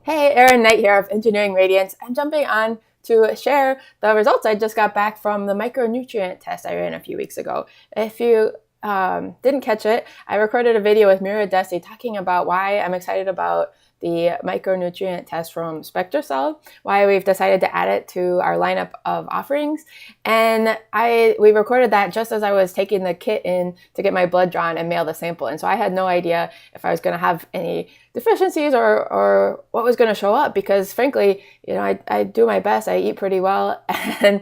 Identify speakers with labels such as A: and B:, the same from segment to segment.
A: Hey, Erin Knight here of Engineering Radiance. I'm jumping on to share the results I just got back from the micronutrient test I ran a few weeks ago. If you didn't catch it, I recorded a video with Mira Desi talking about why I'm excited about the micronutrient test from Spectracell, why we've decided to add it to our lineup of offerings. And we recorded that just as I was taking the kit in to get my blood drawn and mail the sample. And so I had no idea if I was going to have any deficiencies or what was going to show up, because frankly, I do my best. I eat pretty well and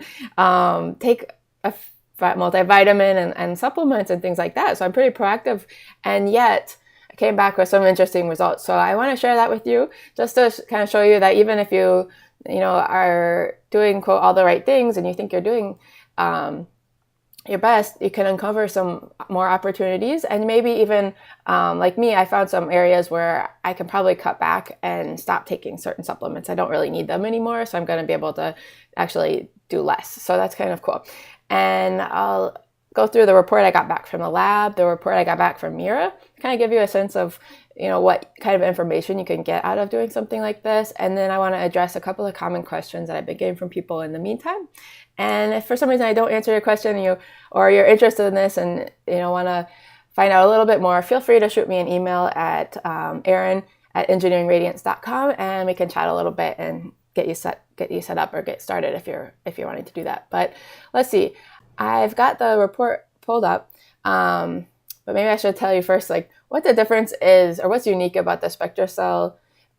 A: take a multivitamin and supplements and things like that. So I'm pretty proactive, and yet I came back with some interesting results. So I want to share that with you just to kind of show you that even if you are doing, quote, all the right things and you think you're doing your best, you can uncover some more opportunities. And maybe even like me, I found some areas where I can probably cut back and stop taking certain supplements. I don't really need them anymore, so I'm going to be able to actually do less. So that's kind of cool. And I'll go through the report I got back from the lab, the report I got back from Mira, kind of give you a sense of what kind of information you can get out of doing something like this. And then I want to address a couple of common questions that I've been getting from people in the meantime. And if for some reason I don't answer your question, or you're interested in this and want to find out a little bit more, feel free to shoot me an email at Erin@engineeringradiance.com, and we can chat a little bit and get you set up or get started if you're wanting to do that. But let's see. I've got the report pulled up, but maybe I should tell you first, like, what the difference is or what's unique about the Spectracell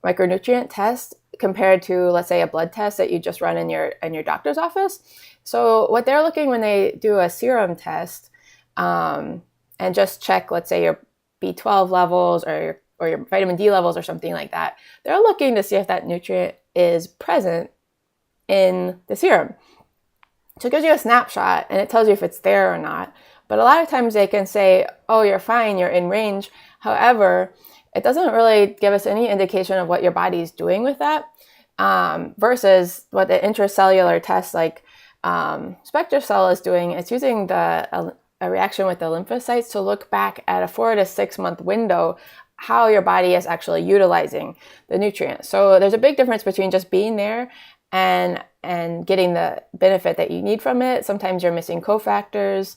A: micronutrient test compared to, let's say, a blood test that you just run in your doctor's office. So what they're looking when they do a serum test and just check, let's say, your B12 levels or your vitamin D levels or something like that, they're looking to see if that nutrient is present in the serum. So it gives you a snapshot and it tells you if it's there or not. But a lot of times they can say, oh, you're fine, you're in range. However, it doesn't really give us any indication of what your body's doing with that, versus what the intracellular test like Spectracell is doing. It's using a reaction with the lymphocytes to look back at a 4 to 6 month window how your body is actually utilizing the nutrient. So there's a big difference between just being there and getting the benefit that you need from it. Sometimes you're missing cofactors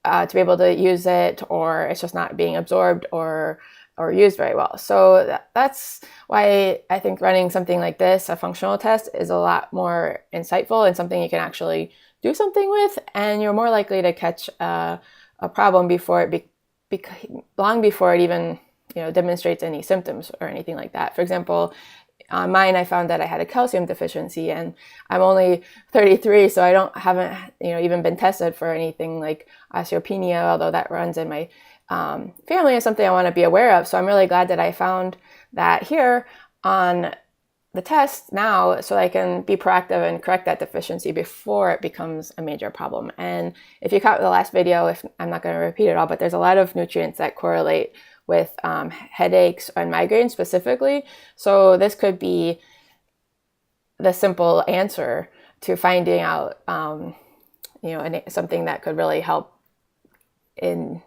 A: to be able to use it, or it's just not being absorbed or used very well. So that's why I think running something like this, a functional test, is a lot more insightful and something you can actually do something with, and you're more likely to catch a problem before long before it even demonstrates any symptoms or anything like that. For example, on mine, I found that I had a calcium deficiency, and I'm only 33, so I haven't even been tested for anything like osteopenia, although that runs in my family is something I want to be aware of. So I'm really glad that I found that here on the test now, so I can be proactive and correct that deficiency before it becomes a major problem. And if you caught the last video, I'm not going to repeat it all, but there's a lot of nutrients that correlate with headaches and migraines specifically. So this could be the simple answer to finding out, something that could really help in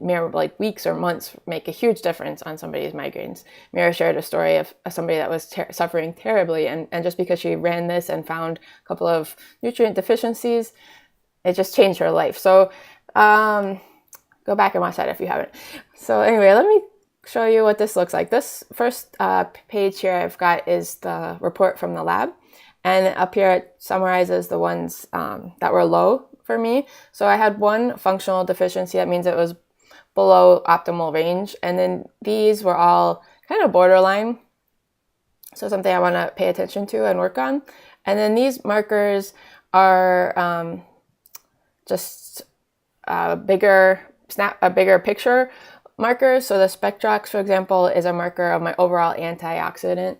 A: mere like weeks or months, make a huge difference on somebody's migraines. Mira shared a story of somebody that was suffering terribly, and just because she ran this and found a couple of nutrient deficiencies, it just changed her life. So go back and watch that if you haven't. So anyway, let me show you what this looks like. This first page here I've got is the report from the lab. And up here it summarizes the ones that were low for me. So I had one functional deficiency. That means it was below optimal range. And then these were all kind of borderline. So something I want to pay attention to and work on. And then these markers are just a bigger picture markers. So the Spectrox, for example, is a marker of my overall antioxidant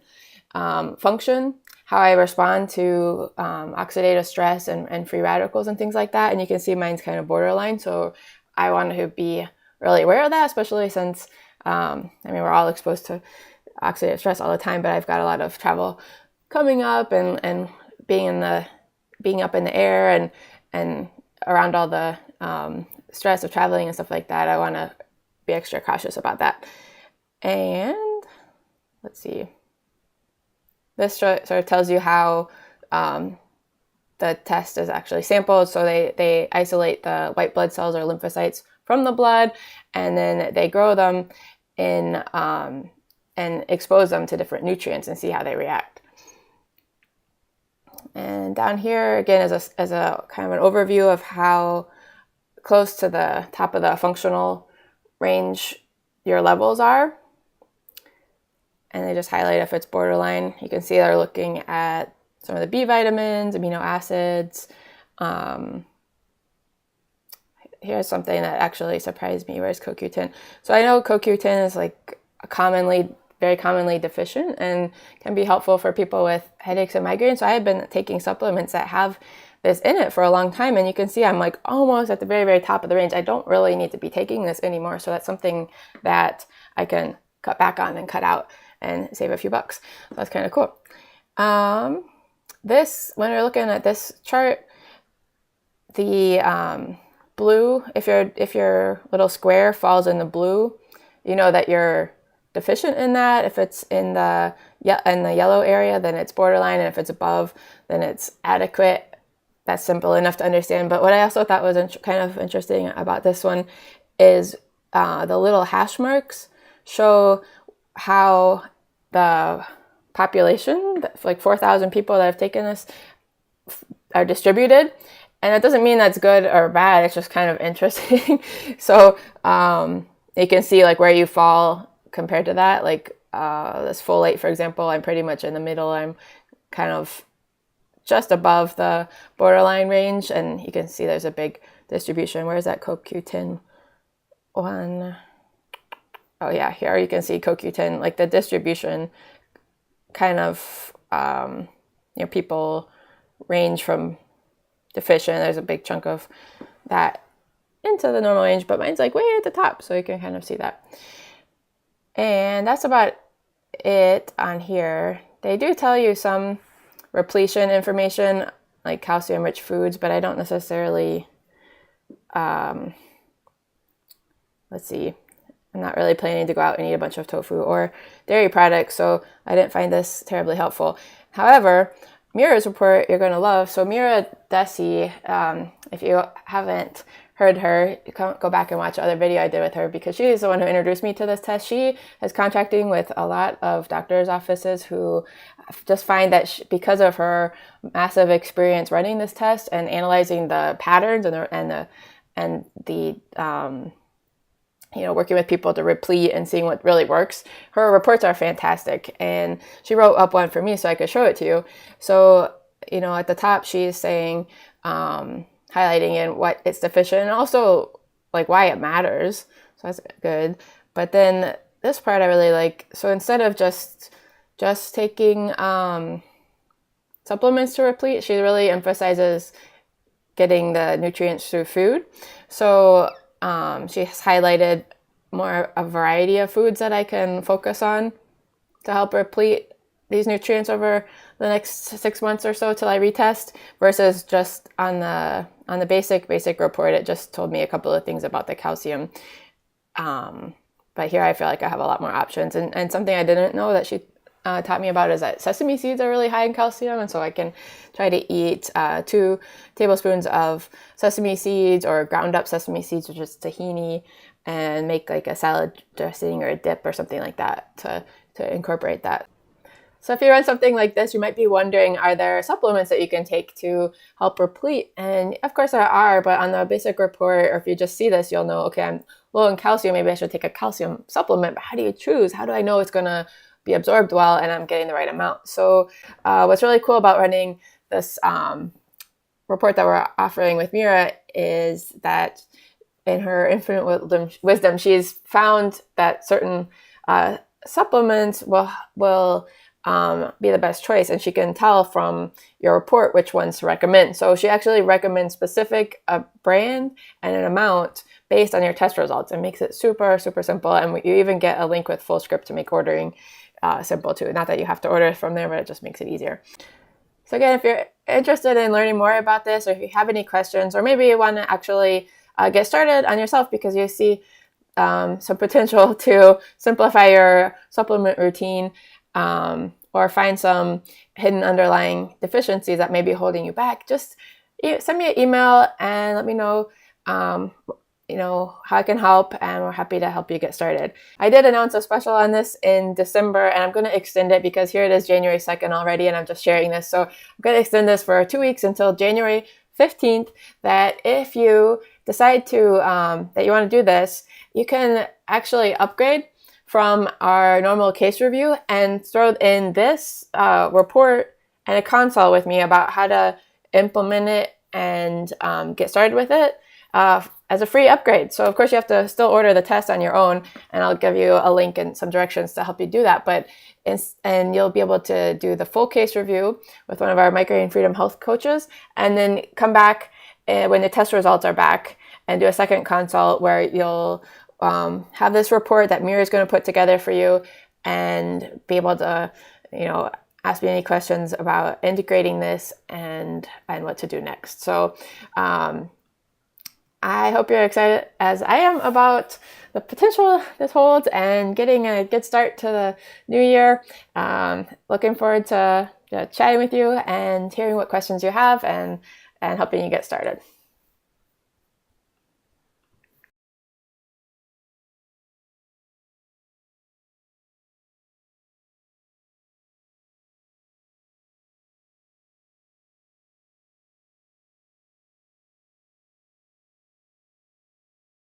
A: function, how I respond to oxidative stress and free radicals and things like that. And you can see mine's kind of borderline. So I want to be really aware of that, especially since, we're all exposed to oxidative stress all the time, but I've got a lot of travel coming up and being up in the air and around all the stress of traveling and stuff like that. I want to be extra cautious about that. And let's see. this sort of tells you how the test is actually sampled. So they isolate the white blood cells or lymphocytes from the blood, and then they grow them in and expose them to different nutrients and see how they react. And down here again is a kind of an overview of how close to the top of the functional range your levels are. And they just highlight if it's borderline. You can see they're looking at some of the B vitamins, amino acids. Here's something that actually surprised me. Where's CoQ10? So I know CoQ10 is like very commonly deficient and can be helpful for people with headaches and migraines. So I have been taking supplements that have this in it for a long time, and you can see I'm like almost at the very, very top of the range. I don't really need to be taking this anymore. So that's something that I can cut back on and cut out and save a few bucks. So that's kind of cool. When you're looking at this chart, the blue, if your little square falls in the blue, you know that you're deficient in that. If it's in the yellow area, then it's borderline, and if it's above, then it's adequate. That's simple enough to understand. But what I also thought was kind of interesting about this one is the little hash marks show how the population, like 4,000 people that have taken this, are distributed. And it doesn't mean that's good or bad. It's just kind of interesting. So you can see like where you fall compared to that. Like this folate, for example, I'm pretty much in the middle. I'm kind of just above the borderline range, and you can see there's a big distribution. Where's that CoQ10 one? Oh yeah, here you can see CoQ10, like the distribution kind of, people range from deficient. There's a big chunk of that into the normal range, but mine's like way at the top, so you can kind of see that. And that's about it on here. They do tell you some repletion information, like calcium-rich foods, but I don't necessarily, let's see, I'm not really planning to go out and eat a bunch of tofu or dairy products, so I didn't find this terribly helpful. However, Mira's report you're going to love. So Mira Desi, if you haven't heard her, go back and watch the other video I did with her, because she is the one who introduced me to this test. She is contracting with a lot of doctors' offices who just find that because of her massive experience running this test and analyzing the patterns and the working with people to replete and seeing what really works, her reports are fantastic. And she wrote up one for me so I could show it to you. So, at the top, she's saying, highlighting in what it's deficient and also like why it matters. So that's good. But then this part I really like. So instead of just taking supplements to replete, she really emphasizes getting the nutrients through food. So she has highlighted a variety of foods that I can focus on to help replete these nutrients over the next 6 months or so till I retest, versus just on the basic report. It just told me a couple of things about the calcium. But here I feel like I have a lot more options. And something I didn't know that she taught me about is that sesame seeds are really high in calcium. And so I can try to eat 2 tablespoons of sesame seeds or ground up sesame seeds, which is tahini, and make like a salad dressing or a dip or something like that to incorporate that. So if you run something like this, you might be wondering, are there supplements that you can take to help replete? And of course there are, but on the basic report, or if you just see this, you'll know, okay, I'm low in calcium, maybe I should take a calcium supplement. But how do you choose? How do I know it's going to be absorbed well and I'm getting the right amount? So what's really cool about running this report that we're offering with Mira is that in her infinite wisdom, she's found that certain supplements will be the best choice, and she can tell from your report which ones to recommend. So she actually recommends specific brand and an amount based on your test results, and makes it super, super simple. And you even get a link with full script to make ordering simple too. Not that you have to order from there, but it just makes it easier. So again, if you're interested in learning more about this, or if you have any questions, or maybe you want to actually get started on yourself because you see some potential to simplify your supplement routine, or find some hidden underlying deficiencies that may be holding you back, just send me an email and let me know, how I can help, and we're happy to help you get started. I did announce a special on this in December, and I'm going to extend it because here it is January 2nd already, and I'm just sharing this. So I'm going to extend this for 2 weeks until January 15th, that if you decide to, that you want to do this, you can actually upgrade from our normal case review and throw in this report and a consult with me about how to implement it and get started with it as a free upgrade. So of course you have to still order the test on your own, and I'll give you a link and some directions to help you do that. And you'll be able to do the full case review with one of our Migraine Freedom Health coaches, and then come back when the test results are back and do a second consult where you'll have this report that Mira is going to put together for you, and be able to, ask me any questions about integrating this and what to do next. So I hope you're excited as I am about the potential this holds and getting a good start to the new year. Looking forward to chatting with you and hearing what questions you have and helping you get started.